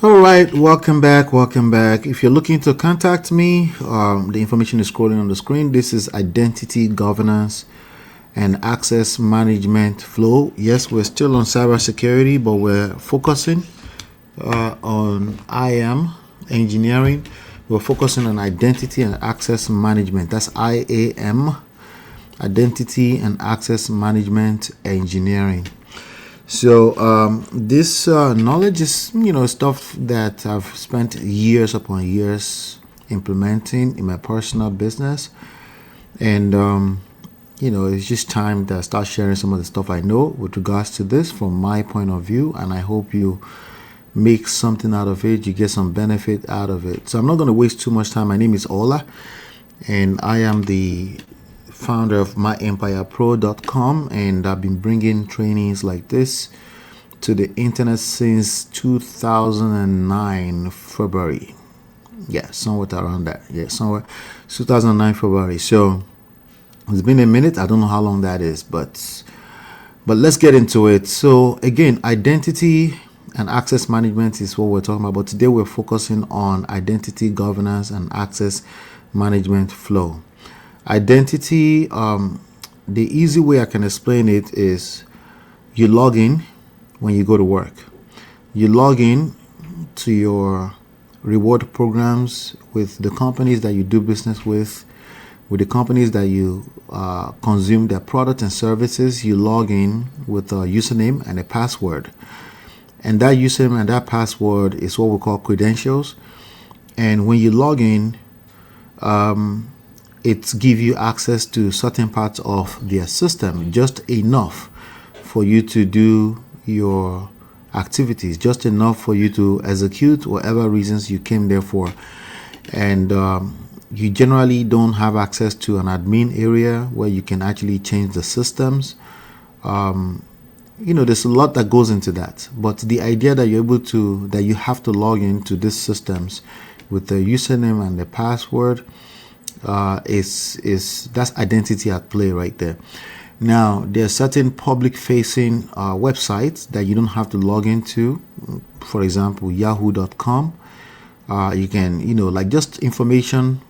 All right, welcome back. Welcome back. If you're looking to contact me, the information is scrolling on the screen. This is identity governance and access management flow. Yes, we're still on cybersecurity, but we're focusing on IAM engineering. We're focusing on identity and access management. That's IAM, identity and access management engineering. So this knowledge is, stuff that I've spent years upon years implementing in my personal business, and it's just time that I start sharing some of the stuff I know with regards to this from my point of view, and I hope you make something out of it. You get some benefit out of it. So I'm not going to waste too much time. My name is Ola, and I am the founder of myempirepro.com, and I've been bringing trainings like this to the internet since 2009 February. Yeah, somewhere around that. Yeah, somewhere 2009 February. So it's been a minute. I don't know how long that is, but let's get into it. So again, identity and access management is what we're talking about. But today we're focusing on identity governance and access management flow. Identity, the easy way I can explain it is you log in when you go to work. You log in to your reward programs with the companies that you do business with the companies that you consume their products and services. You log in with a username and a password. And that username and that password is what we call credentials. And when you log in, it gives you access to certain parts of their system, just enough for you to do your activities, just enough for you to execute whatever reasons you came there for. And you generally don't have access to an admin area where you can actually change the systems. There's a lot that goes into that, but the idea that you have to log into these systems with the username and the password that's identity at play right there. Now, there are certain public-facing websites that you don't have to log into. For example, yahoo.com. You can, just information,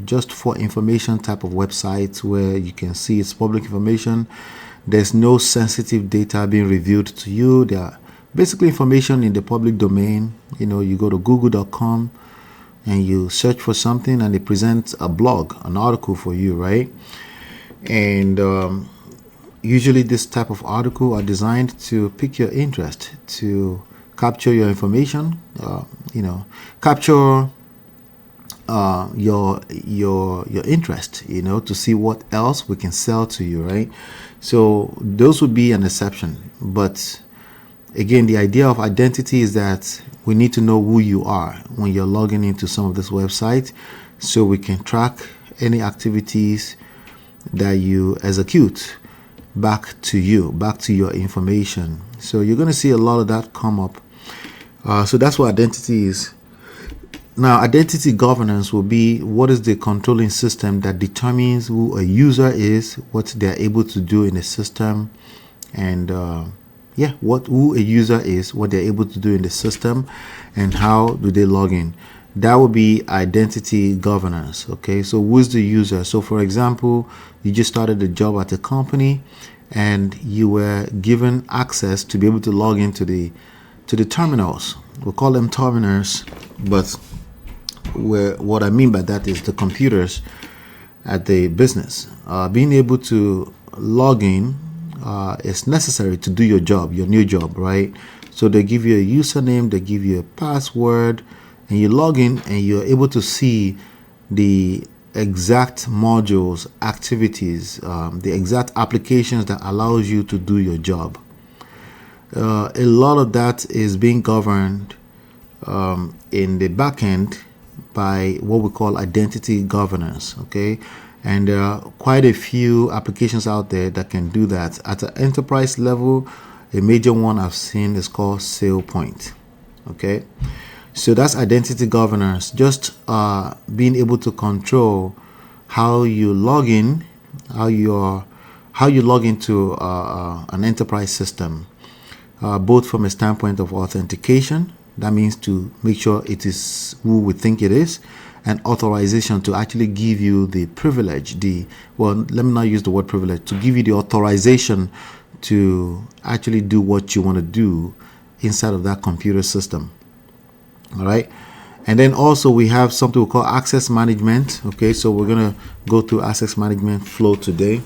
just for information type of websites where you can see it's public information. There's no sensitive data being revealed to you. There are basically information in the public domain. You go to google.com and you search for something and it presents a blog, an article for you, right? And usually this type of article are designed to pique your interest, to capture your information, capture your interest, to see what else we can sell to you, right? So those would be an exception. But again, the idea of identity is that we need to know who you are when you're logging into some of this website, so we can track any activities that you execute back to your information. So you're going to see a lot of that come up. So that's what identity is. Now, identity governance will be what is the controlling system that determines who a user is, what they're able to do in a system, and who a user is, what they're able to do in the system, and how do they log in. That will be identity governance. Okay, so who's the user? So for example, you just started a job at a company and you were given access to be able to log into the terminals. We'll call them terminals, but what I mean by that is the computers at the business. Being able to log in is necessary to do your job, your new job, right? So they give you a username, they give you a password, and you log in and you're able to see the exact modules, activities, the exact applications that allows you to do your job. A lot of that is being governed in the back end by what we call identity governance, okay? And there are quite a few applications out there that can do that. At an enterprise level, a major one I've seen is called SailPoint, okay? So that's identity governance, just being able to control how you log in, how you log into an enterprise system, both from a standpoint of authentication, That means to make sure it is who we think it is. And authorization, to actually give you the privilege, let me not use the word privilege, to give you the authorization to actually do what you want to do inside of that computer system. All right. And then also we have something we call access management. Okay, so we're going to go through access management flow today.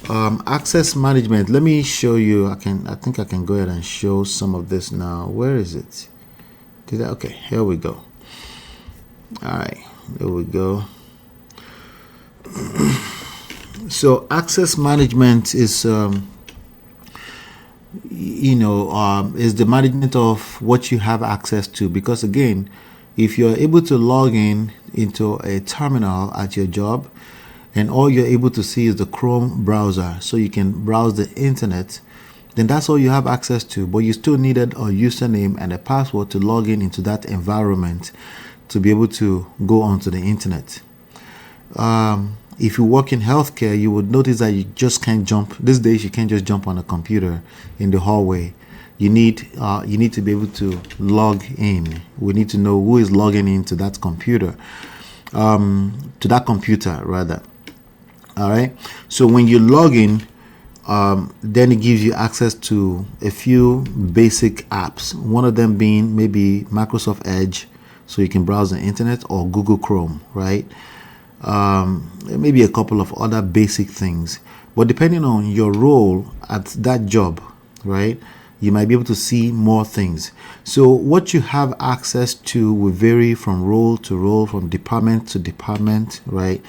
Access management, let me show you. I think I can go ahead and show some of this now. Where is it? Okay, here we go. All right, there we go. So access management is is the management of what you have access to, because again, if you're able to log in into a terminal at your job and all you're able to see is the Chrome browser, so you can browse the internet, then that's all you have access to. But you still needed a username and a password to log in into that environment to be able to go onto the internet. If you work in healthcare, you would notice that you just can't jump. These days, you can't just jump on a computer in the hallway. You need to be able to log in. We need to know who is logging into that computer, to that computer rather. All right. So when you log in, then it gives you access to a few basic apps. One of them being maybe Microsoft Edge, so you can browse the internet, or Google Chrome, right? Maybe a couple of other basic things. But depending on your role at that job, right, you might be able to see more things. So what you have access to will vary from role to role, from department to department, right?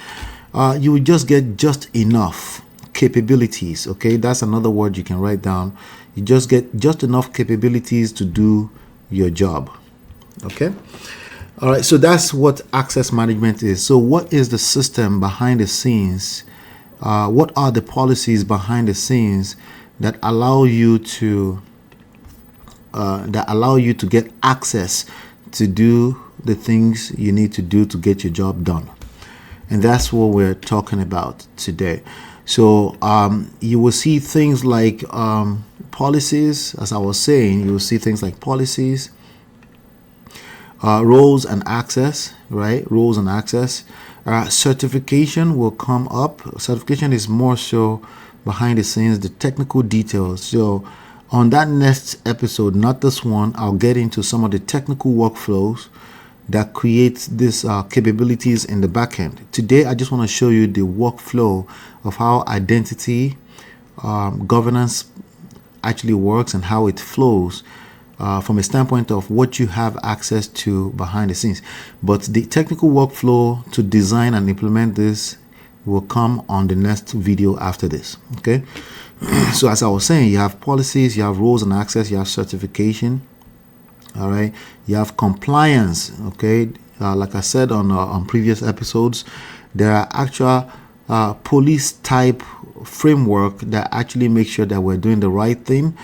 You will just get just enough capabilities. Okay, that's another word you can write down. You just get just enough capabilities to do your job. Okay. All right, so that's what access management is. So what is the system behind the scenes? What are the policies behind the scenes that allow you to get access to do the things you need to do to get your job done? And that's what we're talking about today. So you will see things like policies. As I was saying, you will see things like policies, roles and access, right? Roles and access. Certification will come up. Certification is more so behind the scenes, the technical details. So on that next episode, not this one, I'll get into some of the technical workflows that create these capabilities in the backend. Today, I just want to show you the workflow of how identity governance actually works and how it flows from a standpoint of what you have access to behind the scenes. But the technical workflow to design and implement this will come on the next video after this. Okay. So as I was saying, you have policies, you have roles and access, you have certification. All right, you have compliance. Okay, like I said on previous episodes, there are actual police type framework that actually make sure that we're doing the right thing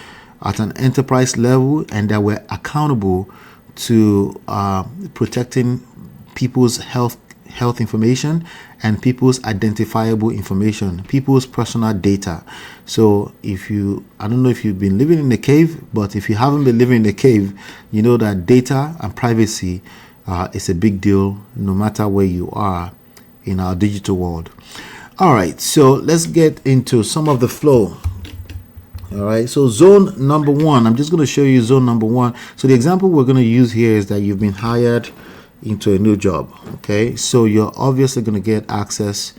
at an enterprise level and that we're accountable to protecting people's health information and people's identifiable information, people's personal data. So I don't know if you've been living in a cave, but if you haven't been living in a cave, you know that data and privacy is a big deal no matter where you are in our digital world. All right, so let's get into some of the flow. All right, so zone number one, I'm just going to show you zone number one. So the example we're going to use here is that you've been hired into a new job. Okay, so you're obviously going to get access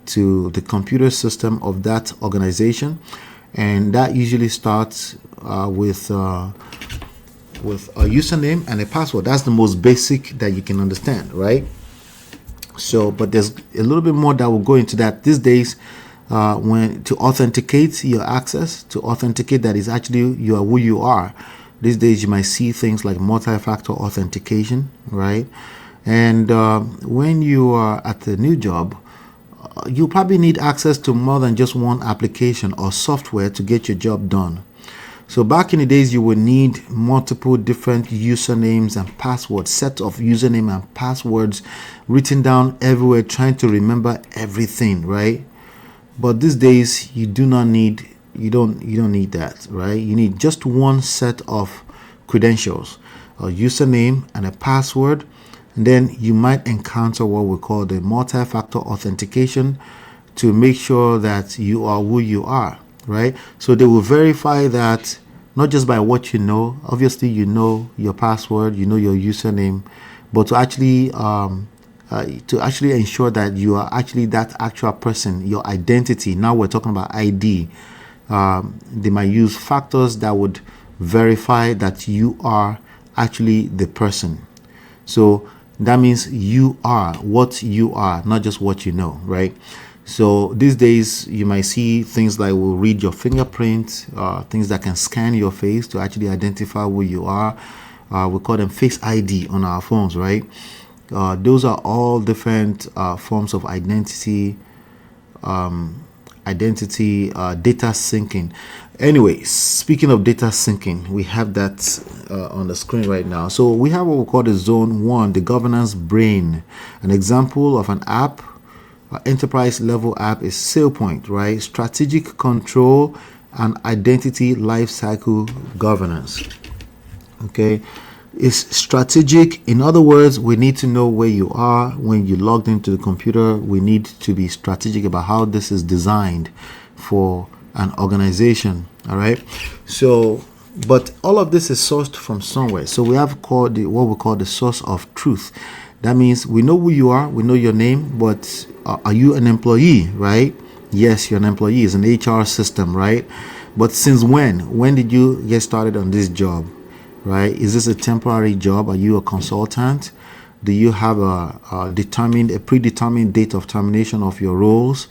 to the computer system of that organization, and that usually starts with a username and a password. That's the most basic that you can understand, right? So, but there's a little bit more that will go into that these days. When to authenticate your access, to authenticate that is actually you are who you are. These days you might see things like multi-factor authentication, right? And when you are at the new job, you probably need access to more than just one application or software to get your job done. So back in the days, you would need multiple different usernames and passwords, set of username and passwords written down everywhere, trying to remember everything, right? But these days, you don't need that, right? You need just one set of credentials. a username and a password. And then you might encounter what we call the multi-factor authentication to make sure that you are who you are, right? So they will verify that not just by what you know. Obviously, you know your password, you know your username, but to actually ensure that you are actually that actual person, your identity. Now we're talking about ID. They might use factors that would verify that you are actually the person. So that means you are what you are, not just what you know, right? So these days you might see things like will read your fingerprint, things that can scan your face to actually identify who you are. We call them Face ID on our phones, right? Those are all different forms of identity data syncing. Anyway, speaking of data syncing, we have that on the screen right now. So we have what we call the zone 1, the governance brain. An example of an app, enterprise level app, is SailPoint, right? Strategic control and identity lifecycle governance. Okay, it's strategic. In other words, we need to know where you are when you logged into the computer. We need to be strategic about how this is designed for an organization. All right. So, but all of this is sourced from somewhere. So we have called what we call the source of truth. That means we know who you are, we know your name, but are you an employee, right? Yes, you're an employee. It's an HR system, right? But since when? When did you get started on this job? Right? Is this a temporary job? Are you a consultant? Do you have a predetermined date of termination of your roles?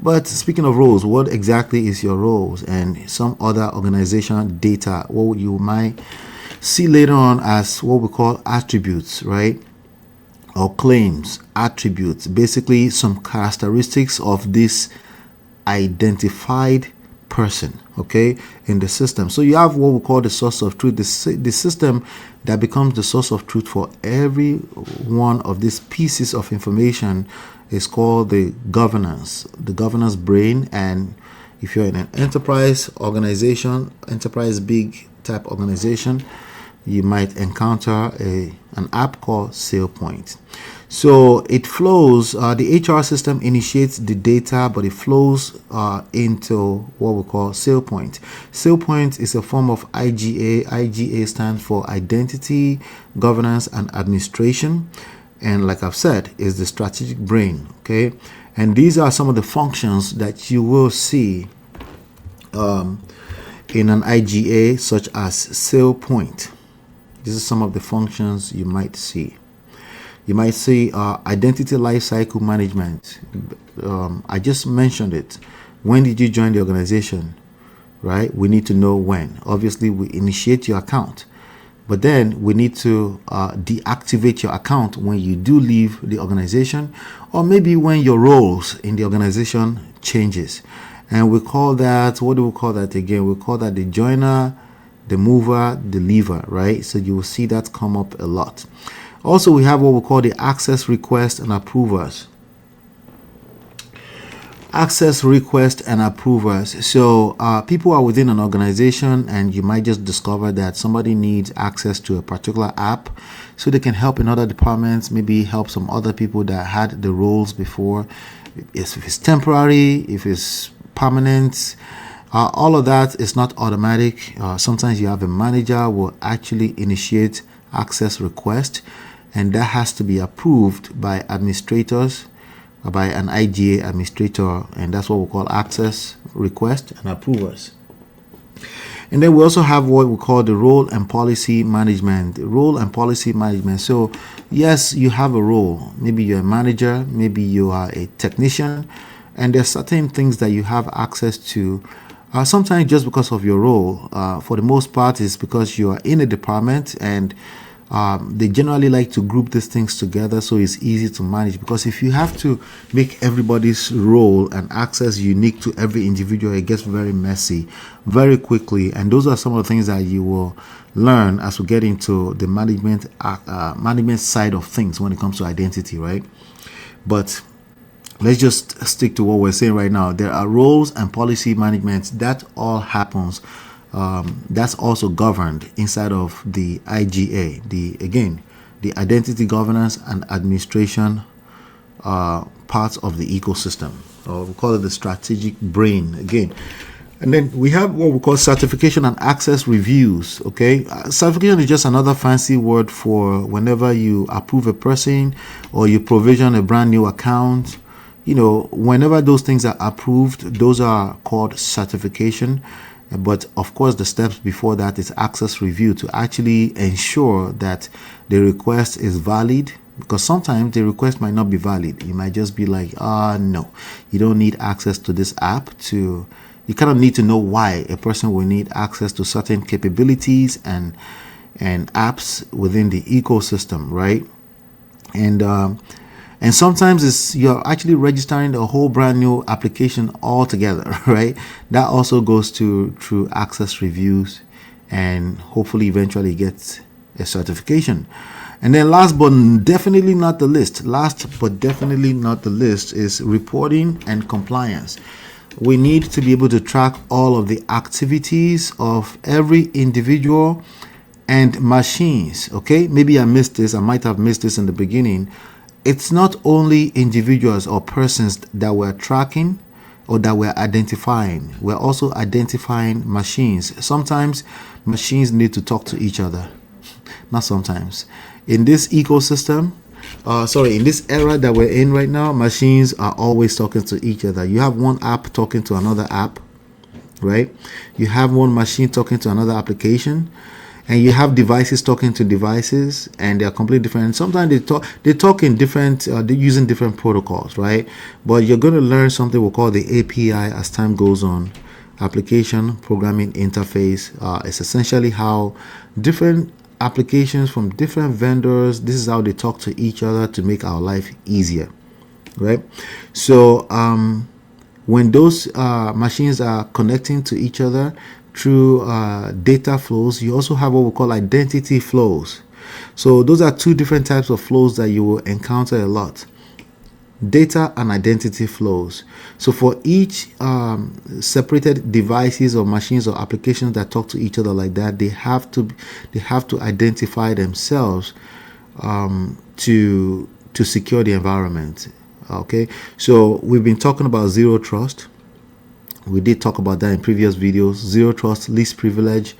But speaking of roles, what exactly is your roles and some other organizational data? What you might see later on as what we call attributes, right? Or claims, attributes, basically some characteristics of this identified person, okay, in the system. So you have what we call the source of truth, the system that becomes the source of truth for every one of these pieces of information is called the governance brain. And if you're in an enterprise organization, enterprise big type organization, you might encounter an app called SailPoint. So it flows, the HR system initiates the data, but it flows into what we call SailPoint. SailPoint is a form of IGA. IGA stands for Identity, Governance, and Administration. And like I've said, is the strategic brain, okay? And these are some of the functions that you will see in an IGA, such as SailPoint. This is some of the functions you might see. You might see identity lifecycle management. I just mentioned it. When did you join the organization? Right? We need to know when. Obviously, we initiate your account, but then we need to deactivate your account when you do leave the organization, or maybe when your roles in the organization changes. And we call that, what do we call that again? We call that the joiner, the mover, the leaver, right? So you will see that come up a lot. Also, we have what we call the access request and approvers. Access request and approvers. So people are within an organization, and you might just discover that somebody needs access to a particular app so they can help in other departments, maybe help some other people that had the roles before. If it's temporary, if it's permanent, all of that is not automatic. Sometimes you have a manager who will actually initiate access request, and that has to be approved by administrators, by an IGA administrator, and that's what we call access request and approvers. And then we also have what we call the role and policy management. Role and policy management. So yes, you have a role. Maybe you're a manager, maybe you are a technician, and there's certain things that you have access to. Sometimes just because of your role. For the most part, it's because you are in a department, and they generally like to group these things together so it's easy to manage. Because if you have to make everybody's role and access unique to every individual, it gets very messy very quickly. And those are some of the things that you will learn as we get into the management side of things when it comes to identity, right? But let's just stick to what we're saying right now. There are roles and policy management that all happens that's also governed inside of the IGA, the identity governance and administration parts of the ecosystem, or we call it the strategic brain again. And then we have what we call certification and access reviews. Okay, certification is just another fancy word for whenever you approve a person or you provision a brand new account. Whenever those things are approved, those are called certification. But of course, the steps before that is access review, to actually ensure that the request is valid, because sometimes the request might not be valid. You might just be like, no, you don't need access to this app. You kind of need to know why a person will need access to certain capabilities and apps within the ecosystem, right? And sometimes you're actually registering a whole brand new application altogether, right? That also goes through access reviews, and hopefully eventually gets a certification. And then last but definitely not the least is reporting and compliance. We need to be able to track all of the activities of every individual and machines. Okay, maybe I missed this. I might have missed this in the beginning. It's not only individuals or persons that we're tracking or that we're identifying. We're also identifying machines. Sometimes machines need to talk to each other. Not sometimes. In this ecosystem, in this era that we're in right now, machines are always talking to each other. You have one app talking to another app, right? You have one machine talking to another application, and you have devices talking to devices, and they're completely different. Sometimes they talk in different, they're using different protocols, right? But you're going to learn something we'll call the API as time goes on. Application Programming Interface. It's essentially how different applications from different vendors, this is how they talk to each other to make our life easier, right? So when those machines are connecting to each other through data flows, you also have what we call identity flows. So those are two different types of flows that you will encounter a lot: data and identity flows. So for each separated devices or machines or applications that talk to each other like that, they have to identify themselves to secure the environment. Okay, so we've been talking about zero trust. We did talk about that in previous videos. Zero trust, least privilege.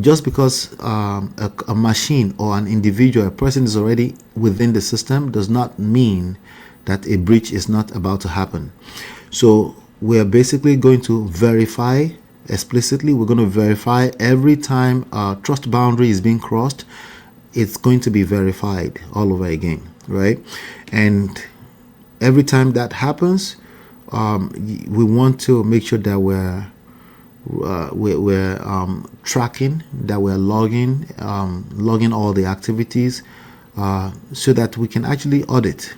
Just because a machine or an individual, a person is already within the system, does not mean that a breach is not about to happen. So we're basically going to verify explicitly. We're going to verify every time a trust boundary is being crossed. It's going to be verified all over again, right? And every time that happens, we want to make sure that we're tracking, that we're logging all the activities, so that we can actually audit.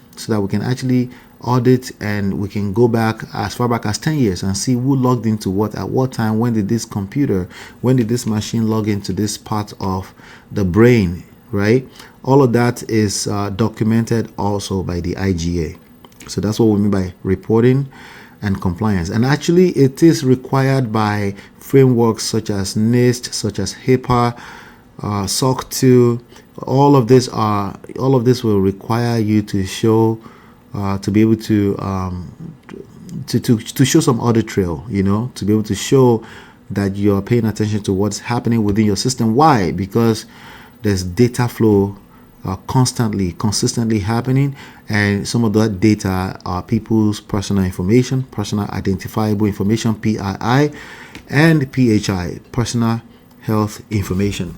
And we can go back as far back as 10 years and see who logged into what at what time, when did this machine log into this part of the brain, right? All of that is documented also by the IGA. So that's what we mean by reporting and compliance. And actually it is required by frameworks such as NIST, such as HIPAA, SOC 2. All of this will require you to show, to be able to show some audit trail, to be able to show that you're paying attention to what's happening within your system. Why? Because there's data flow consistently happening, and some of that data are people's personal information, personal identifiable information, PII, and PHI, personal health information.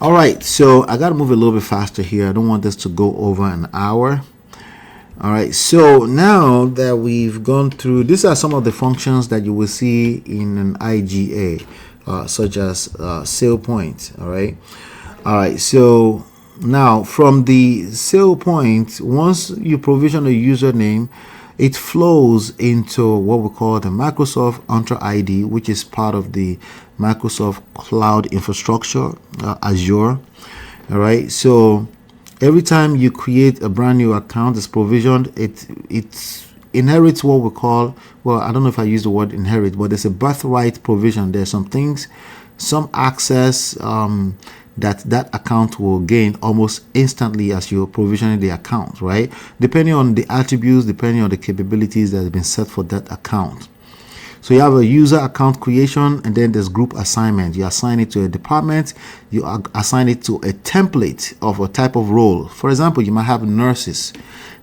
All right, so I got to move a little bit faster here. I don't want this to go over an hour. All right, so now that we've gone through, these are some of the functions that you will see in an IGA, such as sale point. All right, so now from the sale point, once you provision a username, it flows into what we call the Microsoft Entra ID, which is part of the Microsoft Cloud Infrastructure, Azure. All right, so every time you create a brand new account, it's provisioned. It's inherits what we call, well, I don't know if I use the word inherit, but there's a birthright provision. There's some things, some access that account will gain almost instantly as you're provisioning the account, right? Depending on the attributes, depending on the capabilities that have been set for that account. So you have a user account creation, and then there's group assignment. You assign it to a department, you assign it to a template of a type of role. For example, you might have nurses.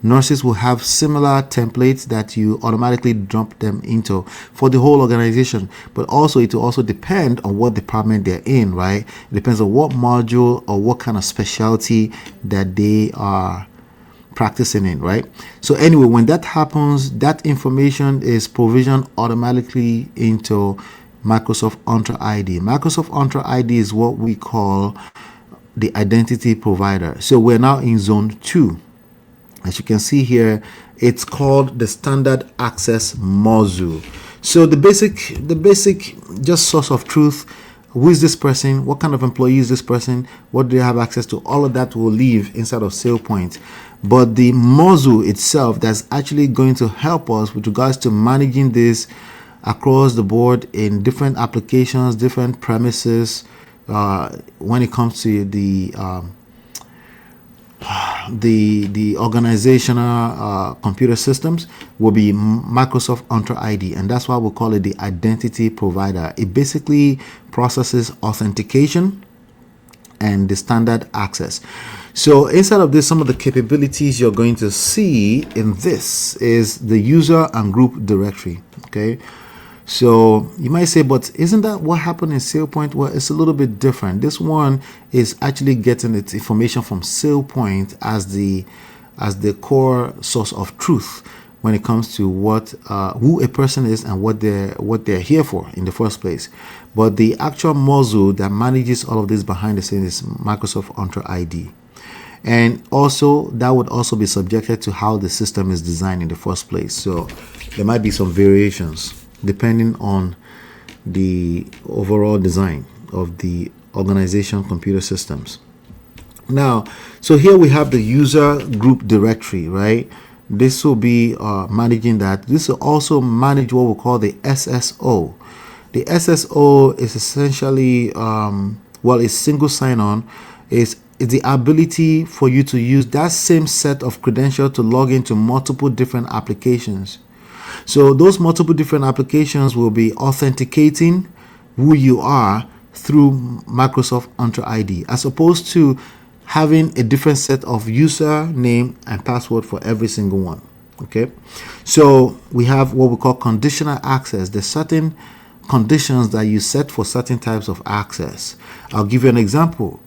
Nurses will have similar templates that you automatically dump them into for the whole organization. But also it will also depend on what department they're in, right? It depends on what module or what kind of specialty that they are practicing in, right? So anyway, when that happens, that information is provisioned automatically into Microsoft Entra ID. Microsoft Entra ID is what we call the identity provider. So we're now in zone 2. As you can see here, it's called the standard access module. So the basic just source of truth, who is this person, what kind of employee is this person, what do they have access to, all of that will live inside of SailPoint. But the module itself that's actually going to help us with regards to managing this across the board in different applications, different premises, when it comes to the organizational computer systems, will be Microsoft Entra ID, and that's why we call it the identity provider. It basically processes authentication and the standard access. So inside of this, some of the capabilities you're going to see in this is the user and group directory. Okay, so you might say, but isn't that what happened in SailPoint? Well, it's a little bit different. This one is actually getting its information from SailPoint as the core source of truth when it comes to what who a person is and what they're here for in the first place. But the actual module that manages all of this behind the scenes is Microsoft Entra ID. And also that would also be subjected to how the system is designed in the first place. So there might be some variations depending on the overall design of the organization computer systems. Now, so here we have the user group directory, right? This will be managing that. This will also manage what we call the SSO. The SSO is essentially, it's single sign-on. It's the ability for you to use that same set of credentials to log into multiple different applications. So those multiple different applications will be authenticating who you are through Microsoft Entra ID, as opposed to having a different set of username and password for every single one. Okay, so we have what we call conditional access. There's certain conditions that you set for certain types of access. I'll give you an example.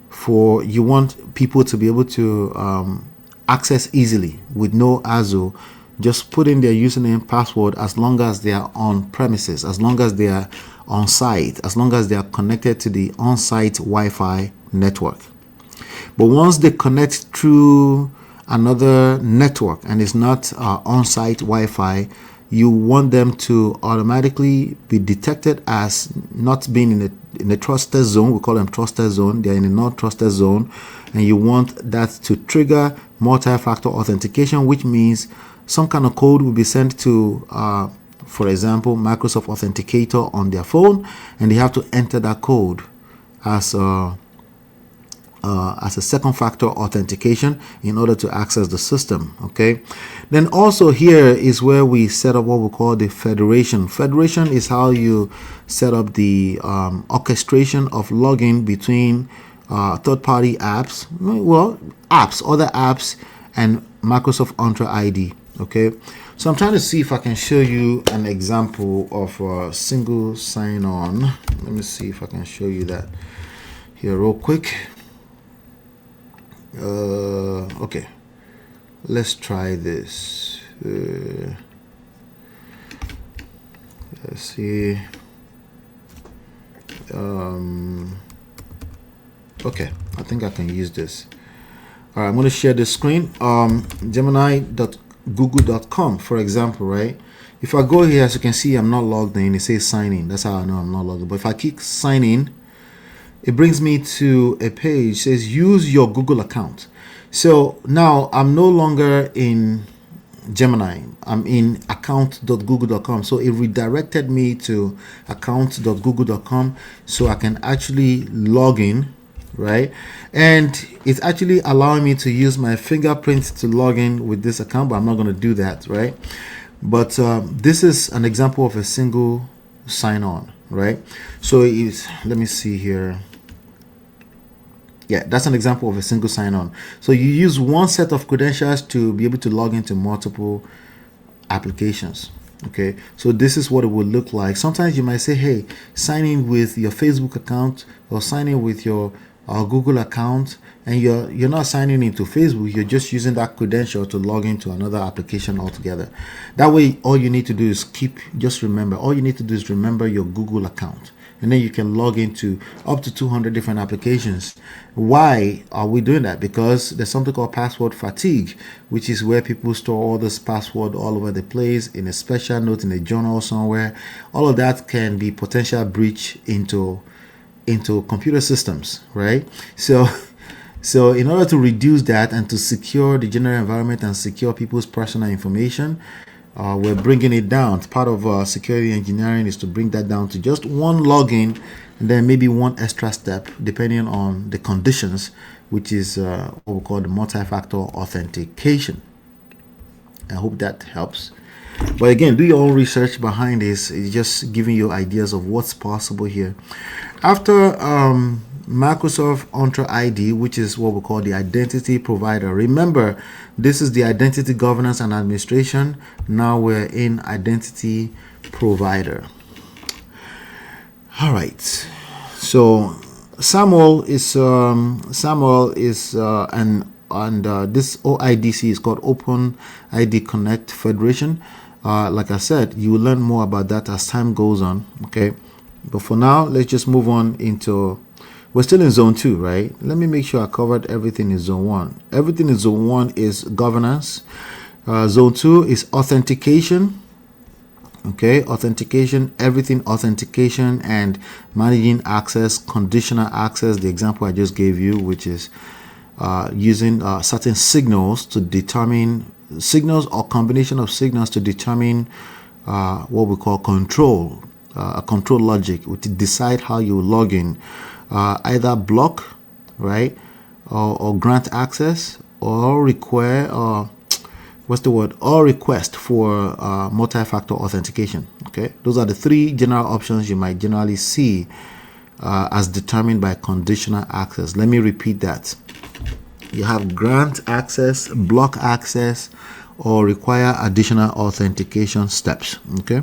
For you want people to be able to access easily with no ASO, just put in their username, password, as long as they are on premises, as long as they are on site, as long as they are connected to the on-site Wi-Fi network. But once they connect through another network and it's not on-site Wi-Fi, you want them to automatically be detected as not being in a trusted zone. We call them trusted zone. They're in a non-trusted zone, and you want that to trigger multi-factor authentication, which means some kind of code will be sent to, for example, Microsoft Authenticator on their phone, and they have to enter that code as a second factor authentication in order to access the system. Okay, then also here is where we set up what we call the federation. Federation is how you set up the orchestration of login between third-party apps, other apps, and Microsoft Entra ID. Okay, so I'm trying to see if I can show you an example of a single sign-on. Let me see if I can show you that here real quick. Okay, let's try this. Let's see. Okay, I think I can use this. All right, I'm going to share the screen. Gemini.google.com, for example, right? If I go here, as you can see, I'm not logged in. It says sign in. That's how I know I'm not logged in. But if I click sign in, it brings me to a page. It says use your Google account. So now I'm no longer in Gemini. I'm in account.google.com. So it redirected me to account.google.com so I can actually log in, right? And it's actually allowing me to use my fingerprint to log in with this account, but I'm not going to do that, right? But this is an example of a single sign-on, right? So let me see here. Yeah, that's an example of a single sign-on. So you use one set of credentials to be able to log into multiple applications. Okay, so this is what it would look like. Sometimes you might say, hey, sign in with your Facebook account or sign in with your Google account, and you're not signing into Facebook, you're just using that credential to log into another application altogether. That way, all you need to do is remember your Google account, and then you can log into up to 200 different applications. Why are we doing that? Because there's something called password fatigue, which is where people store all this password all over the place in a special note in a journal somewhere. All of that can be potential breach into computer systems, right? So in order to reduce that and to secure the general environment and secure people's personal information, we're bringing it down. Part of security engineering is to bring that down to just one login and then maybe one extra step depending on the conditions, which is what we call the multi-factor authentication. I hope that helps. But again, do your own research behind this. It's just giving you ideas of what's possible here. After Microsoft Entra ID, which is what we call the identity provider. Remember, this is the identity governance and administration. Now we're in identity provider. All right. So Samuel is this OIDC is called Open ID Connect Federation. Like I said, you will learn more about that as time goes on. Okay, but for now, let's just move on into. We're still in zone 2, right? Let me make sure I covered everything in zone 1. Everything in zone 1 is governance. Zone 2 is authentication. Okay, authentication, everything authentication and managing access, conditional access. The example I just gave you, which is using certain signals to determine signals or combination of signals to determine what we call control, a control logic to decide how you log in. Either block, right, or grant access, or require, or request for multi-factor authentication. Okay, those are the three general options you might generally see as determined by conditional access. Let me repeat that. You have grant access, block access, or require additional authentication steps. Okay.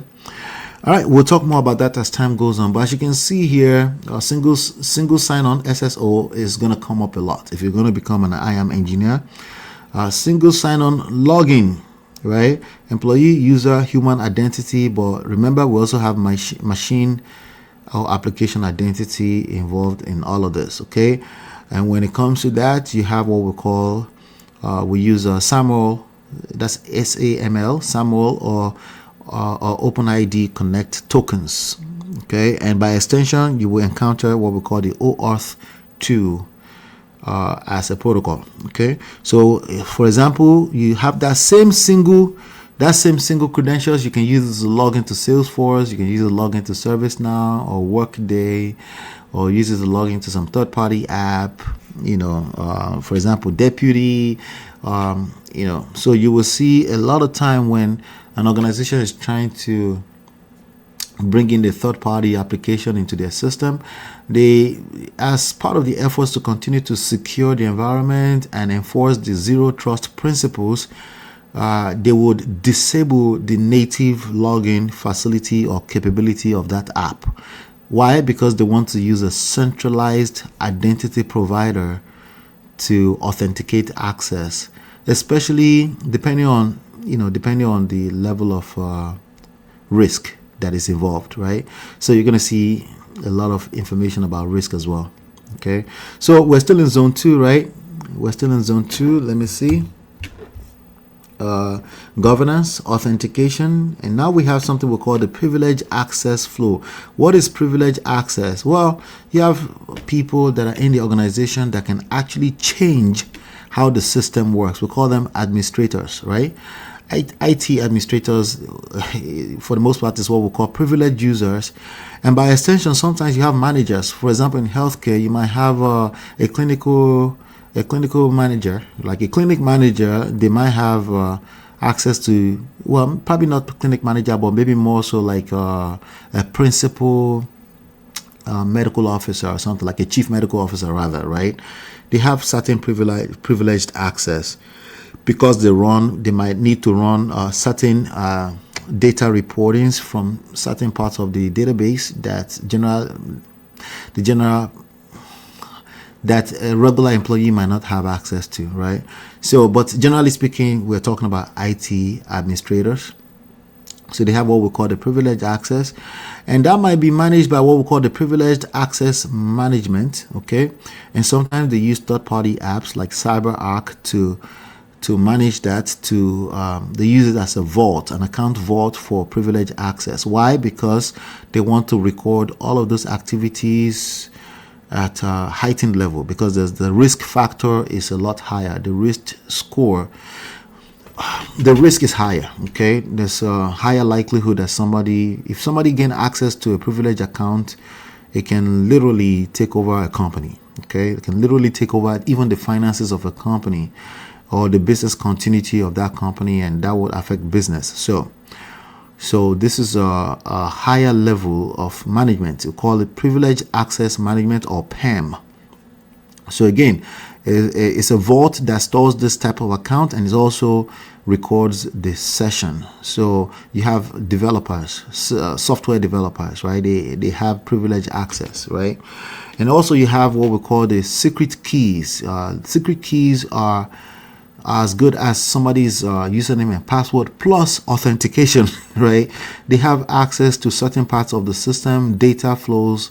All right, we'll talk more about that as time goes on. But as you can see here, single sign-on SSO is going to come up a lot if you're going to become an IAM engineer. Single sign-on login, right? Employee, user, human identity. But remember, we also have machine or application identity involved in all of this. Okay, and when it comes to that, you have what we call we use SAML. That's SAML, SAML, or OpenID Connect tokens. Okay, and by extension, you will encounter what we call the OAuth 2 as a protocol. Okay, so for example, you have that same single credentials. You can use to log into Salesforce. You can use it to log into ServiceNow or Workday, or use it to log into some third-party app. For example, Deputy. So you will see a lot of time when an organization is trying to bring in the third-party application into their system, they, as part of the efforts to continue to secure the environment and enforce the zero trust principles, they would disable the native login facility or capability of that app. Why? Because they want to use a centralized identity provider to authenticate access, especially depending on the level of risk that is involved, right? So you're going to see a lot of information about risk as well. Okay, so we're still in zone 2, right? We're still in zone 2. Let me see. Governance, authentication, and now we have something we call the privilege access flow. What is privilege access? Well, you have people that are in the organization that can actually change how the system works. We call them administrators, right? IT administrators, for the most part, is what we call privileged users, and by extension, sometimes you have managers. For example, in healthcare, you might have a clinical manager, like a clinic manager. They might have access to, well, probably not clinic manager, but maybe more so like a principal medical officer or something, like a chief medical officer rather, right? They have certain privileged access because they might need to run certain data reportings from certain parts of the database that a regular employee might not have access to, right? So, but generally speaking, we're talking about IT administrators. So they have what we call the privileged access, and that might be managed by what we call the privileged access management, okay? And sometimes they use third-party apps like CyberArk to manage that. They use it as a vault, an account vault for privileged access. Why? Because they want to record all of those activities at a heightened level, because the risk factor is a lot higher. The risk score, the risk is higher, okay? There's a higher likelihood that if somebody gain access to a privileged account, it can literally take over a company, okay? It can literally take over even the finances of a company or the business continuity of that company, and that would affect business. So this is a higher level of management. We call it privileged access management, or PAM. So again, it's a vault that stores this type of account, and it also records the session. So you have developers, software developers, right? They have privileged access, right? And also you have what we call the secret keys. Secret keys are as good as somebody's username and password plus authentication, right? They have access to certain parts of the system, data flows,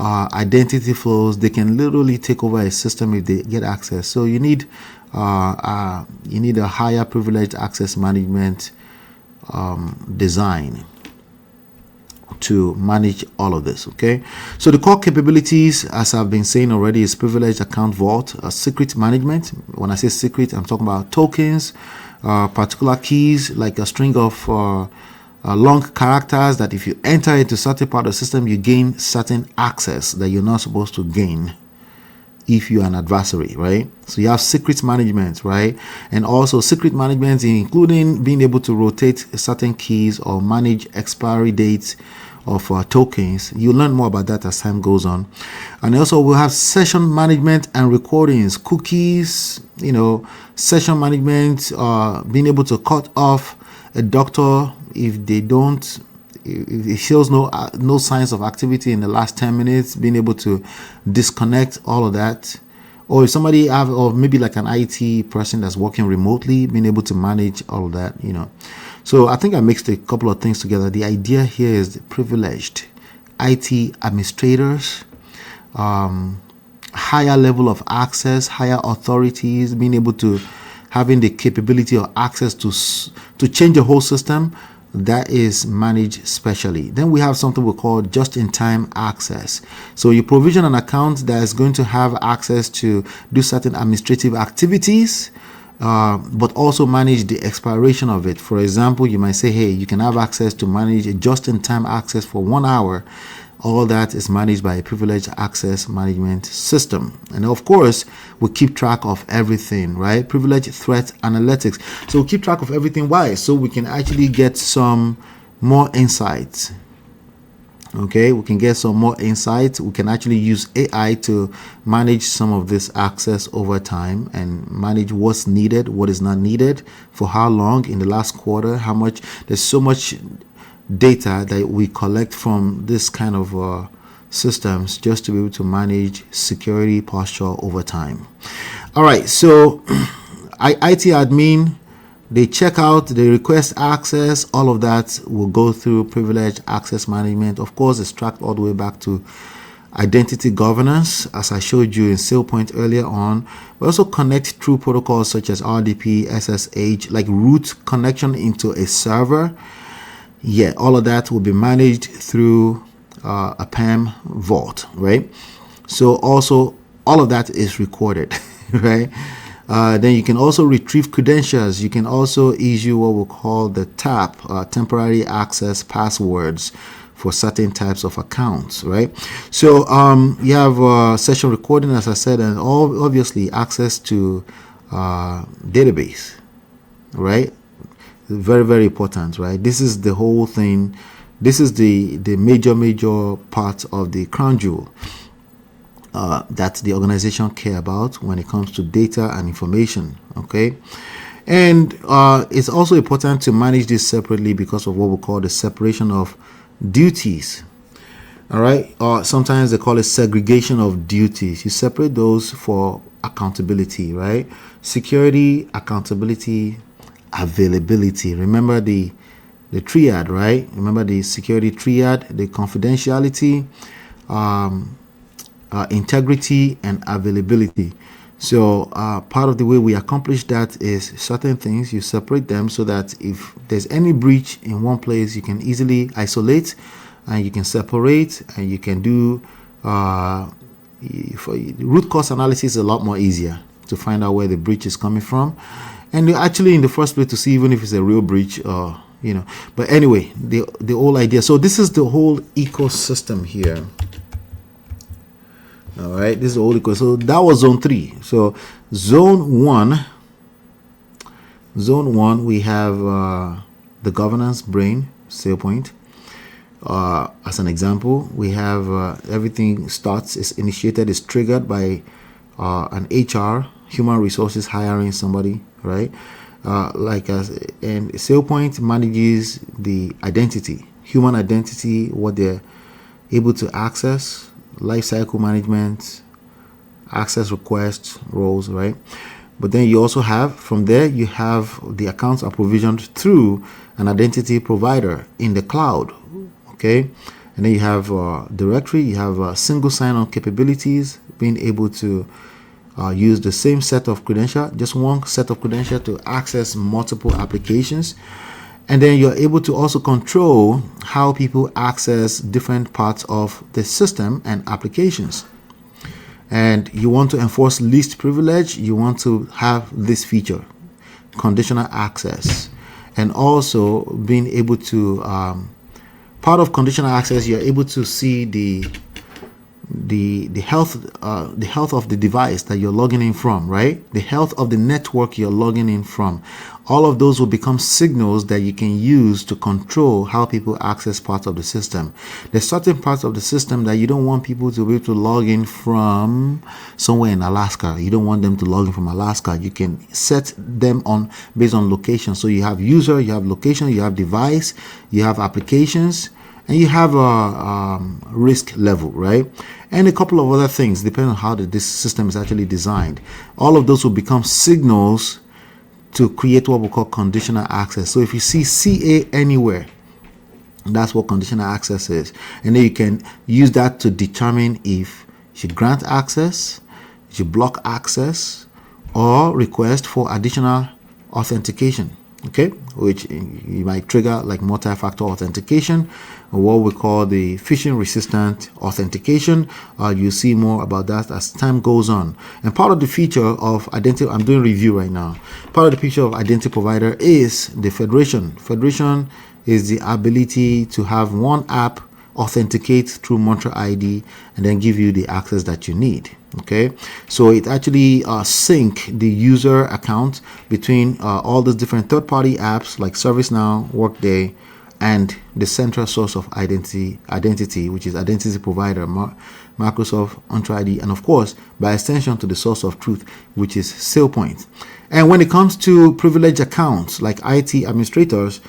identity flows. They can literally take over a system if they get access. So you need a higher privileged access management design to manage all of this, okay? So the core capabilities, as I've been saying already, is privileged account vault, secret management. When I say secret, I'm talking about tokens, particular keys, like a string of long characters that if you enter into certain part of the system, you gain certain access that you're not supposed to gain if you're an adversary, right? So you have secret management, right? And also secret management, including being able to rotate certain keys or manage expiry dates of tokens. You'll learn more about that as time goes on. And also we'll have session management and recordings, cookies, session management, being able to cut off a doctor if it shows no signs of activity in the last 10 minutes, being able to disconnect all of that. Or if somebody or maybe like an IT person that's working remotely, being able to manage all of that, So I think I mixed a couple of things together. The idea here is the privileged IT administrators, higher level of access, higher authorities, being able to having the capability or access to change the whole system. That is managed specially. Then we have something we call just-in-time access. So you provision an account that is going to have access to do certain administrative activities, but also manage the expiration of it. For example, you might say, hey, you can have access to manage a just-in-time access for 1 hour. All that is managed by a privileged access management system. And of course, we keep track of everything, right? Privileged threat analytics. So we keep track of everything. Why? So we can actually get some more insights. Okay, we can get some more insights. We can actually use AI to manage some of this access over time and manage what's needed, what is not needed, for how long in the last quarter, how much. There's so much data that we collect from this kind of systems just to be able to manage security posture over time. All right, so IT admin, they check out, they request access, all of that will go through privileged access management. Of course, it's tracked all the way back to identity governance, as I showed you in SailPoint earlier on. We also connect through protocols such as RDP, SSH, like root connection into a server. Yeah, all of that will be managed through a PAM vault, right? So also all of that is recorded, right? Then you can also retrieve credentials. You can also issue what we call the TAP, temporary access passwords, for certain types of accounts, right? So you have session recording, as I said, and obviously access to database, right? Very, very important, right? This is the whole thing. This is the major part of the crown jewel that the organization care about when it comes to data and information, okay? And it's also important to manage this separately because of what we call the separation of duties. All right, sometimes they call it segregation of duties. You separate those for accountability, right? Security, accountability, availability. Remember the triad, right? Remember the security triad, the confidentiality, integrity, and availability. So part of the way we accomplish that is certain things, you separate them so that if there's any breach in one place, you can easily isolate and you can separate, and you can do for root cause analysis is a lot more easier to find out where the breach is coming from. And actually in the first place to see even if it's a real breach or, but anyway, the whole idea. So this is the whole ecosystem here. All right, this is all equal. So that was zone 3. So zone 1, we have the governance brain, SailPoint. As an example, we have everything starts, is initiated, is triggered by an HR, human resources, hiring somebody, right? And SailPoint manages the identity, human identity, what they're able to access, lifecycle management, access requests, roles, right? But then you also have, from there, you have the accounts are provisioned through an identity provider in the cloud, okay? And then you have directory, you have single sign-on capabilities, being able to use the same set of credentials, just one set of credentials to access multiple applications. And then you're able to also control how people access different parts of the system and applications. And you want to enforce least privilege, you want to have this feature, conditional access. And also being able to, part of conditional access, you're able to see the health of the device that you're logging in from, right? The health of the network you're logging in from. All of those will become signals that you can use to control how people access parts of the system. There's certain parts of the system that you don't want people to be able to log in from somewhere in Alaska. You don't want them to log in from Alaska. You can set them on based on location. So you have user, you have location, you have device, you have applications, and you have a risk level, right? And a couple of other things depending on how this system is actually designed. All of those will become signals to create what we call conditional access. So if you see CA anywhere, that's what conditional access is. And then you can use that to determine if you should grant access, you should block access, or request for additional authentication. Okay, which you might trigger like multi-factor authentication, or what we call the phishing resistant authentication. You'll see more about that as time goes on. And part of the feature of identity, I'm doing review right now. Part of the feature of identity provider is the federation. Federation is the ability to have one app authenticate through Mantra ID and then give you the access that you need. Okay, so it actually sync the user account between all those different third-party apps like ServiceNow, Workday, and the central source of identity, which is identity provider, Microsoft Entra ID, and of course, by extension to the source of truth, which is SailPoint. And when it comes to privileged accounts like IT administrators,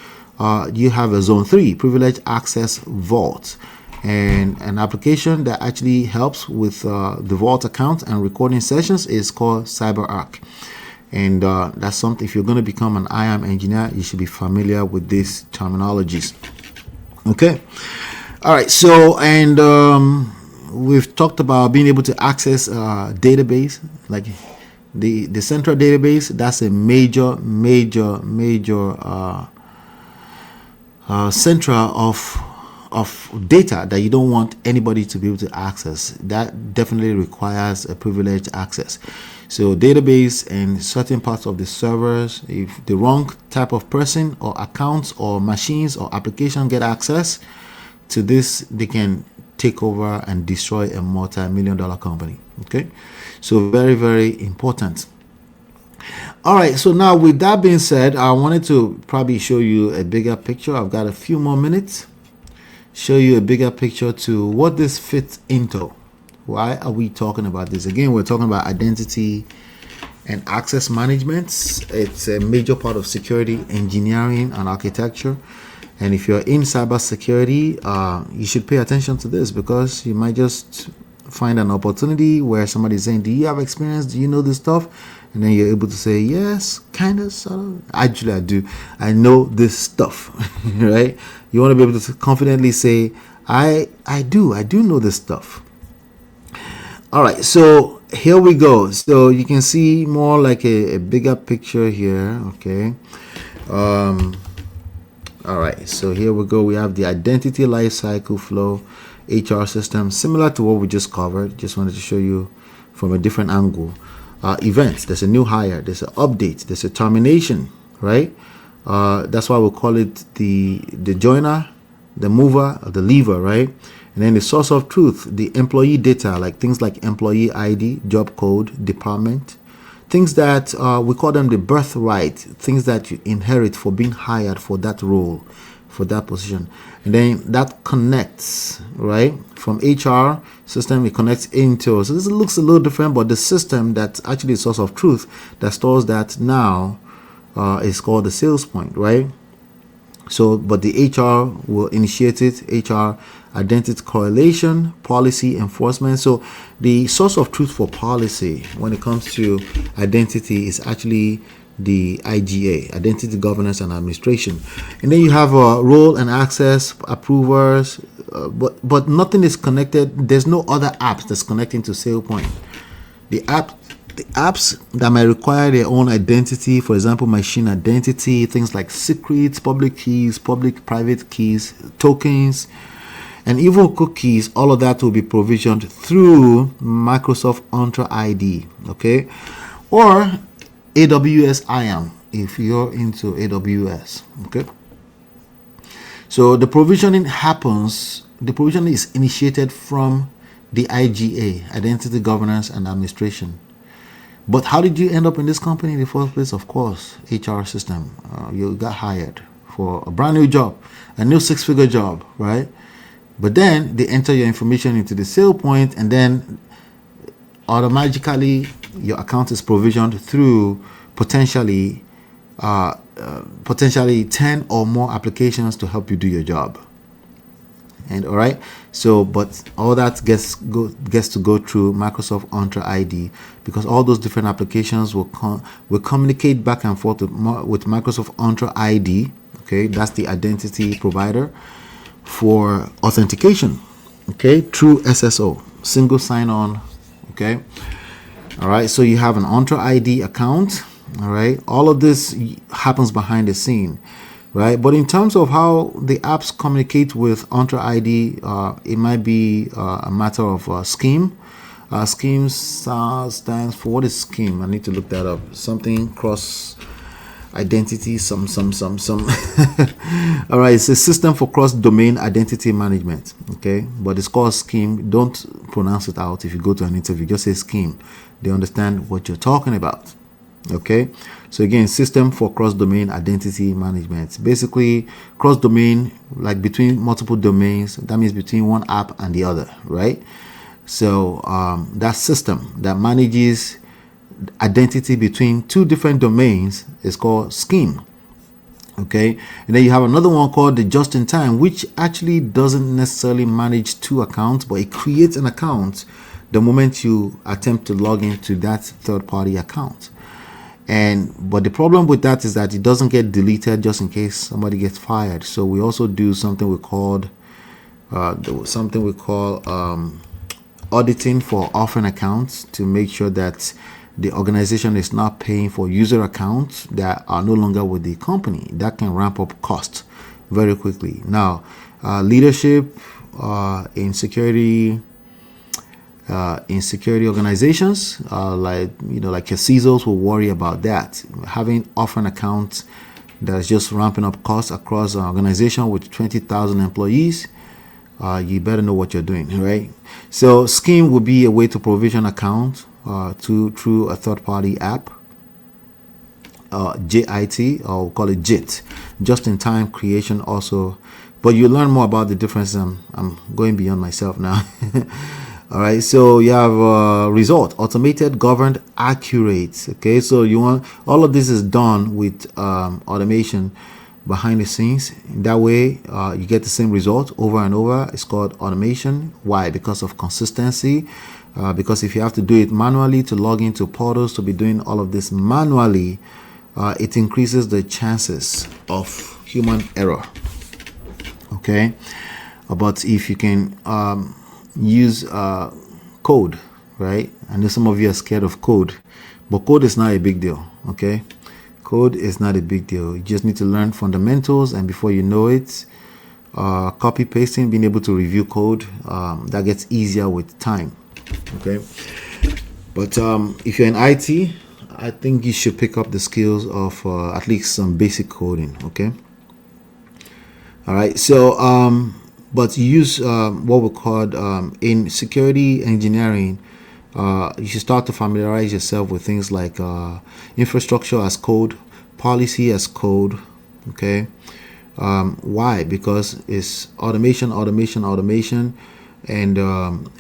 you have a Zone 3, Privileged Access Vault, and an application that actually helps with the Vault account and recording sessions is called CyberArk. And that's something, if you're going to become an IAM engineer, you should be familiar with these terminologies. Okay. All right. So, and we've talked about being able to access database, like the central database. That's a major central of data that you don't want anybody to be able to access, that definitely requires a privileged access. So database and certain parts of the servers, if the wrong type of person or accounts or machines or application get access to this, they can take over and destroy a multi-million-dollar company. Okay, so very, very important. All right, so now with that being said, I wanted to probably show you a bigger picture. I've got a few more minutes. Show you a bigger picture to what this fits into. Why are we talking about this? Again, we're talking about identity and access management. It's a major part of security engineering and architecture. And if you're in cybersecurity, you should pay attention to this, because you might just find an opportunity where somebody's saying, do you have experience? Do you know this stuff? And then you're able to say, yes, kind of, sort of. Actually, I do. I know this stuff, right? You want to be able to confidently say, I do know this stuff. All right, so here we go. So you can see more like a bigger picture here, okay? All right, so here we go. We have the identity lifecycle flow HR system, similar to what we just covered. Just wanted to show you from a different angle. Events, there's a new hire, there's an update, there's a termination, right? That's why we call it the joiner, the mover, or the lever, right? And then the source of truth, the employee data, like things like employee ID, job code, department, things that we call them the birthright, things that you inherit for being hired for that role, for that position. And then that connects, right, from HR system, it connects into, so this looks a little different, but the system that's actually a source of truth that stores that now is called the sales point, right? So, but the HR will initiate it, HR identity correlation, policy enforcement. So the source of truth for policy when it comes to identity is actually the IGA, Identity Governance and Administration. And then you have role and access approvers, but nothing is connected. There's no other apps that's connecting to SailPoint. The apps that might require their own identity, for example, machine identity, things like secrets, public keys, public private keys, tokens, and even cookies, all of that will be provisioned through Microsoft Entra ID, okay? Or AWS IAM, if you're into AWS, okay? So the provisioning is initiated from the IGA, Identity Governance and Administration. But how did you end up in this company in the first place? Of course, HR system. You got hired for a brand new job, a new 6-figure job, right? But then they enter your information into the sale point, and then automatically your account is provisioned through potentially 10 or more applications to help you do your job. And all right, so but all that gets to go through Microsoft Entra ID, because all those different applications will communicate back and forth with Microsoft Entra ID. Okay, that's the identity provider for authentication. Okay, through SSO, single sign-on. Okay, all right. So you have an Entra ID account. All right, all of this happens behind the scene. Right, but in terms of how the apps communicate with Entra ID, it might be a matter of scheme. Scheme stands for, what is scheme? I need to look that up. Something cross identity, some. All right, it's a system for cross-domain identity management. Okay, but it's called scheme. Don't pronounce it out if you go to an interview. Just say scheme. They understand what you're talking about. Okay, so again, system for cross-domain identity management. Basically, cross-domain, like between multiple domains, that means between one app and the other, right? So that system that manages identity between two different domains is called scheme. Okay, and then you have another one called the just-in-time, which actually doesn't necessarily manage two accounts, but it creates an account the moment you attempt to log into that third-party account. But the problem with that is that it doesn't get deleted just in case somebody gets fired. So we also do something we call auditing for orphan accounts, to make sure that the organization is not paying for user accounts that are no longer with the company. That can ramp up costs very quickly. Now, Leadership in security organizations, like like your CISOs will worry about that. Having offering accounts that's just ramping up costs across an organization with 20,000 employees, you better know what you're doing, right? So Scheme would be a way to provision accounts through a third-party app, JIT, or we'll call it JIT, just-in-time creation also. But you learn more about the difference. I'm going beyond myself now. All right, so you have result, automated, governed, accurate. Okay, so you want all of this is done with automation behind the scenes. That way, you get the same result over and over. It's called automation. Why? Because of consistency. Because if you have to do it manually to log into portals to be doing all of this manually, it increases the chances of human error. Okay, but if you can use code, right? I know some of you are scared of code, but code is not a big deal. Okay, code is not a big deal. You just need to learn fundamentals, and before you know it, copy pasting, being able to review code, that gets easier with time. Okay, but if you're in IT, I think you should pick up the skills of at least some basic coding. Okay. All right, so but you use what we call in security engineering, you should start to familiarize yourself with things like infrastructure as code, policy as code. Okay, why? Because it's automation, and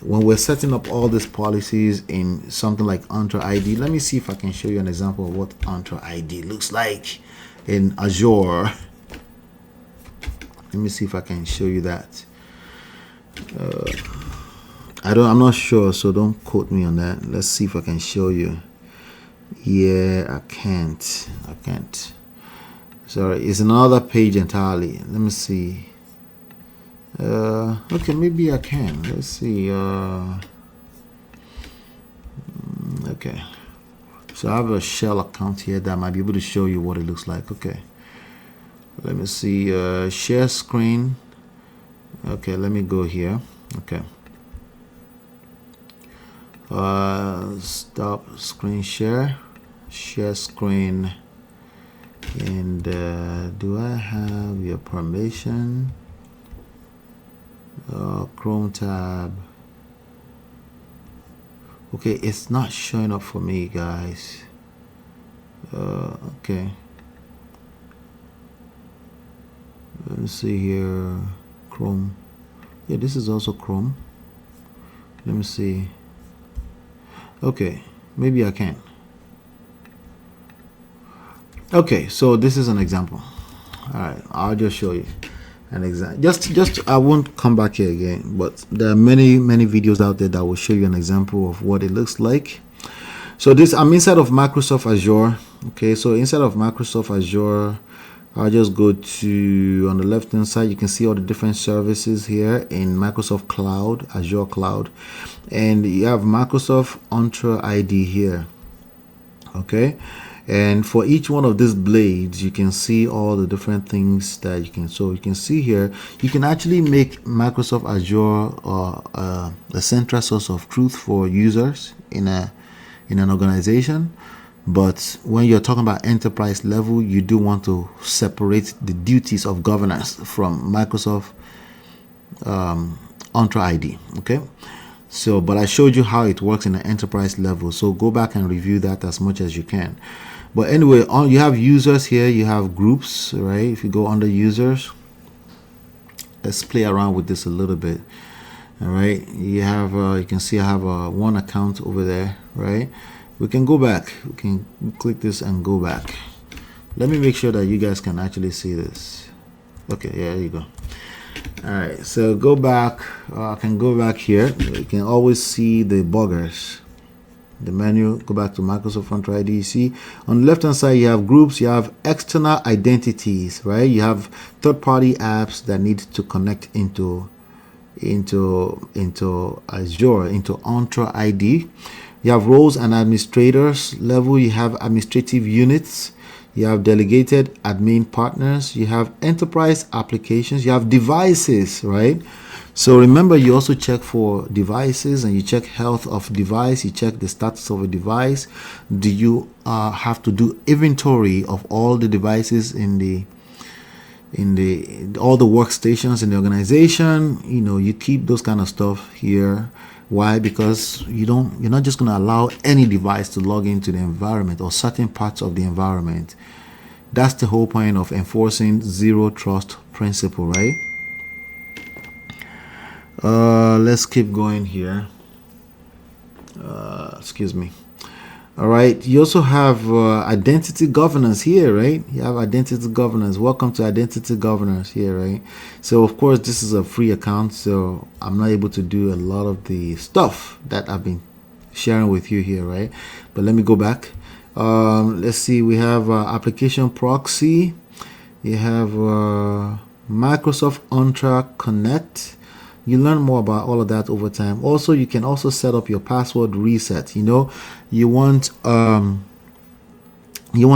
when we're setting up all these policies in something like Entra ID, let me see if I can show you an example of what Entra ID looks like in Azure. Let me see if I can show you that. I'm not sure, so don't quote me on that. Let's see if I can show you. Yeah, I can't. Sorry, it's another page entirely. Let me see. Okay, maybe I can. Let's see. Okay. So I have a shell account here that might be able to show you what it looks like. Okay. Let me see, share screen. Okay, let me go here. Okay. Stop screen share screen. And do I have your permission? Chrome tab. Okay, it's not showing up for me, guys. Okay. Let me see here. Chrome. Yeah, this is also Chrome. Let me see. Okay, maybe I can. Okay, so this is an example. All right, I'll just show you an example. Just I won't come back here again, but there are many videos out there that will show you an example of what it looks like. So this, I'm inside of Microsoft Azure. Okay, so inside of Microsoft Azure, I'll just go to, on the left hand side, you can see all the different services here in Microsoft Cloud, Azure Cloud, and you have Microsoft Entra ID here. Okay, and for each one of these blades, you can see all the different things that you can. So you can see here, you can actually make Microsoft Azure a central source of truth for users in an organization. But when you're talking about enterprise level, you do want to separate the duties of governance from Microsoft Entra ID. Okay, so but I showed you how it works in the enterprise level, so go back and review that as much as you can. But anyway, you have users here, you have groups, right? If you go under users, let's play around with this a little bit. All right, you have you can see I have one account over there, right? We can go back. We can click this and go back. Let me make sure that you guys can actually see this. Okay, yeah, there you go. All right, so go back. I can go back here. You can always see the buggers. The menu, go back to Microsoft Entra ID. You see on the left hand side, you have groups, you have external identities, right? You have third-party apps that need to connect into Azure, into Entra ID. You have roles and administrators level. You have administrative units. you have delegated admin partners, you have enterprise applications, you have devices, right? So remember, you also check for devices, and you check health of device, you check the status of a device. Do you have to do inventory of all the devices in the all the workstations in the organization? You keep those kind of stuff here. Why? Because you're not just going to allow any device to log into the environment or certain parts of the environment. That's the whole point of enforcing zero trust principle, right? Let's keep going here. Excuse me. All right. You also have identity governance here, right? You have identity governance. Welcome to identity governance here, right? So, of course, this is a free account, so I'm not able to do a lot of the stuff that I've been sharing with you here, right? But let me go back. Let's see. We have application proxy. You have Microsoft OnTrack Connect. You learn more about all of that over time. Also, you can also set up your password reset. You want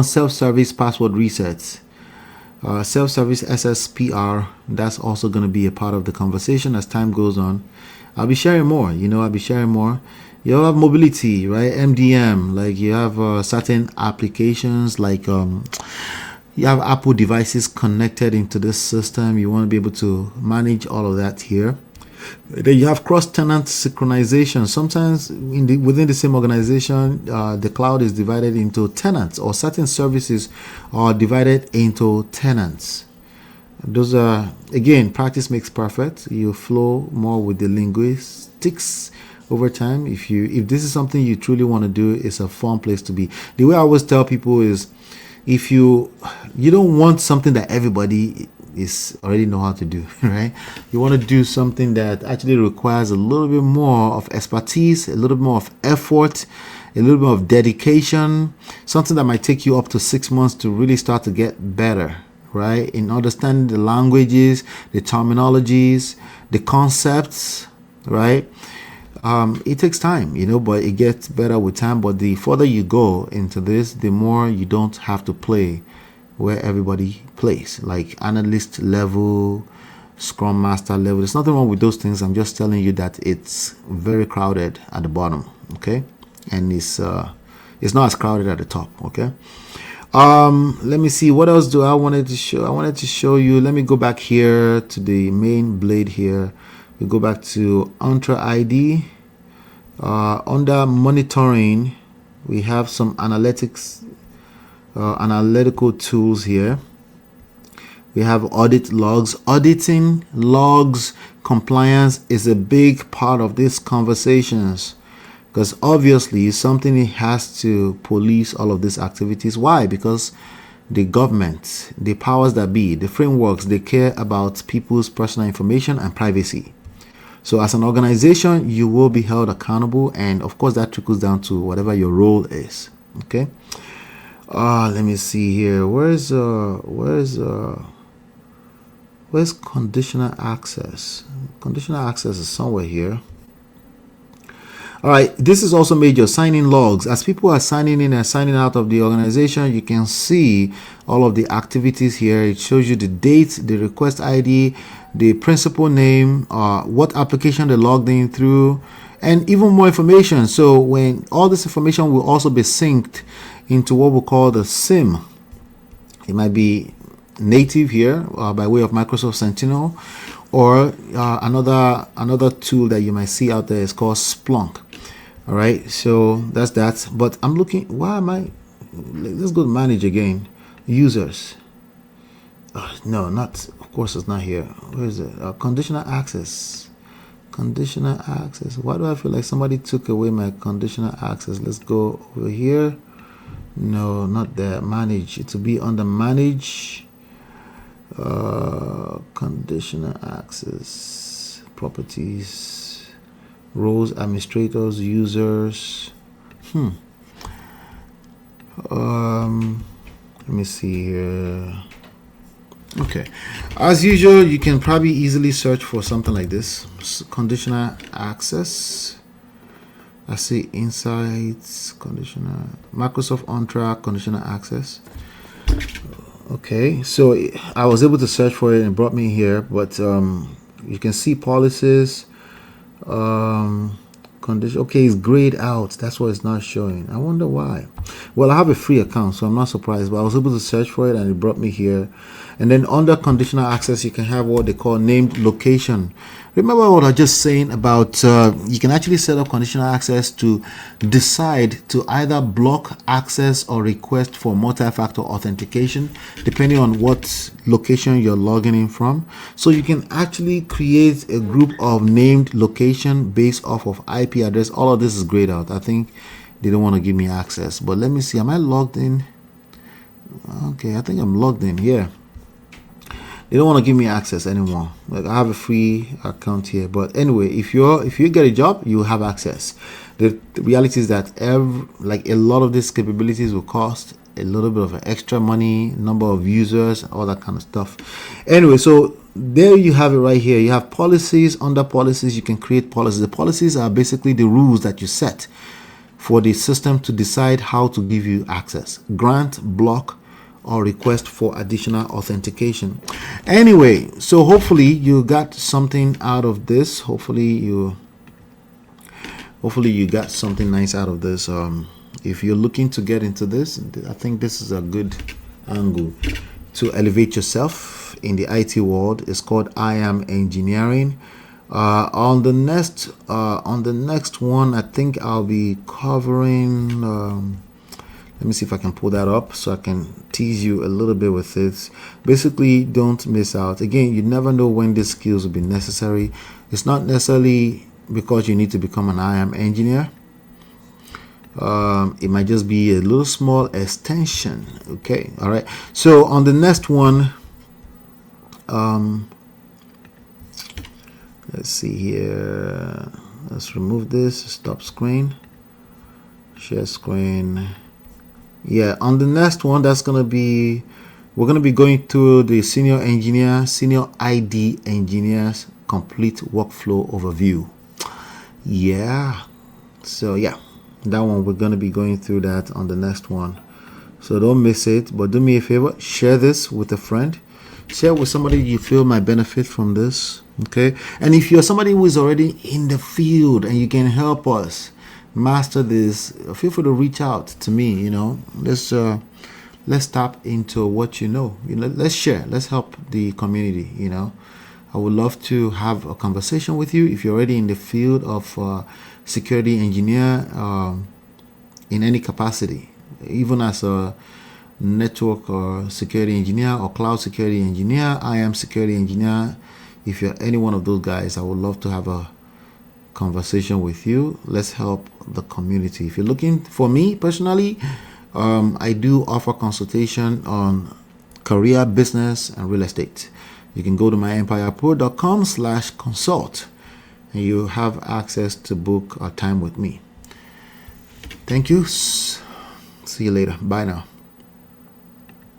self-service password resets. Self-service SSPR, that's also going to be a part of the conversation as time goes on. I'll be sharing more. You have mobility, right? MDM, like you have certain applications, like you have Apple devices connected into this system. You want to be able to manage all of that here. Then you have cross-tenant synchronization. Sometimes within the same organization, the cloud is divided into tenants, or certain services are divided into tenants. Those are, again, practice makes perfect. You flow more with the linguistics over time. If this is something you truly want to do, it's a fun place to be. The way I always tell people is, if you don't want something that everybody is already know how to do, right? You want to do something that actually requires a little bit more of expertise, a little bit more of effort, a little bit of dedication, something that might take you up to 6 months to really start to get better, right? In understanding the languages, the terminologies, the concepts, right? It takes time, but it gets better with time. But the further you go into this, the more you don't have to play where everybody plays, like analyst level, scrum master level. There's nothing wrong with those things. I'm just telling you that it's very crowded at the bottom, okay? And it's not as crowded at the top, okay? Let me see, what else I wanted to show you. Let me go back here to the main blade here. We go back to Entra ID. Under monitoring, we have some analytical tools here. We have audit logs. Auditing logs compliance is a big part of these conversations, because obviously something has to police all of these activities. Why? Because the government, the powers that be, the frameworks, they care about people's personal information and privacy. So as an organization, you will be held accountable, and of course that trickles down to whatever your role is. Okay. Let me see here. Where's conditional access? Conditional access is somewhere here. All right, this is also major sign-in logs. As people are signing in and signing out of the organization, you can see all of the activities here. It shows you the date, the request ID, the principal name, what application they logged in through, and even more information. So when all this information will also be synced into what we call the SIM. It might be native here by way of Microsoft Sentinel, or another tool that you might see out there is called Splunk. All right, so that's that. But I'm looking, why am I, let's go to manage again. Users. No, not, of course it's not here. Where is it? Conditional access. Conditional access. Why do I feel like somebody took away my conditional access? Let's go over here. No, not there. Manage. It will be under manage. Conditional access. Properties. Roles, administrators, users. Let me see here. Okay, as usual, you can probably easily search for something like this: conditional access. I see insights, conditional, Microsoft OnTrack, conditional access. Okay, so I was able to search for it and it brought me here, but you can see policies, um, condition. Okay, it's grayed out. That's why it's not showing. I wonder why. Well, I have a free account, so I'm not surprised. But I was able to search for it and it brought me here. And then under conditional access, you can have what they call named location. Remember what I was just saying about you can actually set up conditional access to decide to either block access or request for multi-factor authentication depending on what location you're logging in from. So you can actually create a group of named location based off of IP address. All of this is grayed out. I think they don't want to give me access, but let me see. Am I logged in? Okay, I think I'm logged in here. They don't want to give me access anymore. Like, I have a free account here, but anyway, if you get a job, you have access. The reality is that like a lot of these capabilities will cost a little bit of extra money, number of users, all that kind of stuff. Anyway, so there you have it right here. You have policies. Under policies, you can create policies. The policies are basically the rules that you set for the system to decide how to give you access, grant, block, or request for additional authentication. Anyway, so hopefully you got something out of this. Hopefully you got something nice out of this. If you're looking to get into this, I think this is a good angle to elevate yourself in the IT world. It's called IAM engineering. On the next one, I think I'll be covering. Let me see if I can pull that up so I can tease you a little bit with it. Basically, don't miss out. Again, you never know when these skills will be necessary. It's not necessarily because you need to become an IAM engineer. It might just be a little small extension. Okay, all right. So on the next one, let's see here. Let's remove this. Stop screen. Share screen. Yeah, on the next one, we're going to be going through the senior ID engineers complete workflow overview. Yeah, so yeah, that one, we're going to be going through that on the next one. So don't miss it, but do me a favor, share this with a friend, share with somebody you feel might benefit from this. Okay, and if you're somebody who is already in the field and you can help us master this, feel free to reach out to me. Let's tap into what let's share, let's help the community. I would love to have a conversation with you if you're already in the field of security engineer, in any capacity, even as a network or security engineer or cloud security engineer, IAM security engineer. If you're any one of those guys, I would love to have a conversation with you. Let's help the community. If you're looking for me personally, I do offer consultation on career, business, and real estate. You can go to myempirepro.com/consult and you have access to book a time with me. Thank you. See you later. Bye now.